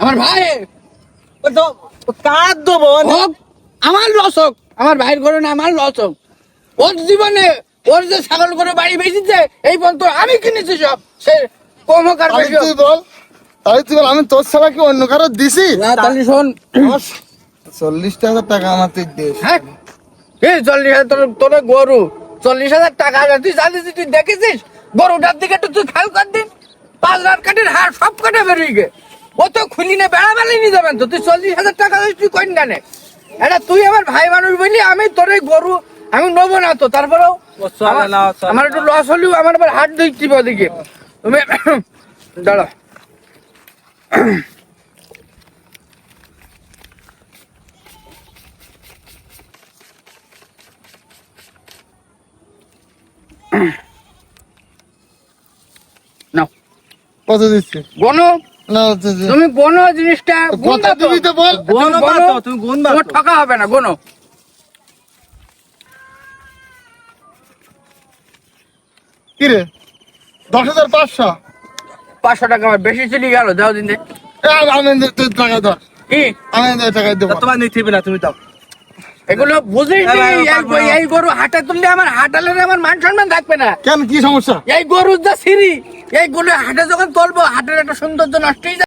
আমার ভাই কার দেবো হোক, আমার লস হোক, আমার ভাইয়ের ঘরে না আমার লস হোক। ওর জীবনে ওর যে ছাগল করে বাড়ি বেঁচেছে এই পর্যন্ত আমি কিনেছি সব, সে কম হোক আর বেশি হোক। তুই বল আমি তোর ছাড়া কি অন্য কারো দিছি? না তাহলে শোন, 40,000 টাকা আমার তুই দিস। হ্যাঁ এই 40,000 তোর গরু 40,000 টাকা তুই জানিস, তুই দেখেছিস গরুটার দিকে একটু তুই খেয়াল কর দিন, 5 রাত কাটির হাড় সব কাটে বেরিয়ে গে, ও তো খুলি নে বেড়া বেলা নিয়ে যাবেন তো, তুই 40,000 টাকা তুই কইন জানে এটা, তুই আমার ভাই মানুষ বলি আমি তোর এই গরু আমি নেবো না তো, তারপরেও আমার একটু লস হলেও আমার আবার হাট দিচ্ছি ওদিকে তুমি দাঁড়া। নাও কত দিচ্ছি? গনো, না তুমি গনো জিনিসটা কত গুনবা তো, দিবি তো বল। গনো গনো, বাতো, তুমি গুনবা তোমার তো। ঠকা হবে না, গনো। কি রে 10,500? 500 টাকা আমার বেশি চলে গেল, দাও দিন দে। আমি তুই টাকা ধর, কি আমি টাকা দেবো। তোমার নিতে হবে না, তুমি দাও। এগুলো বুঝিস নি, এই গরু হাটে তুললে আমার হাটালে আমার মান সম্মান থাকবে না। কেন কি সমস্যা? এই গরুর যা সিঁড়ি, এইগুলো হাটে যখন তুলবো হাটের একটা সৌন্দর্য নষ্ট হয়ে যাবে।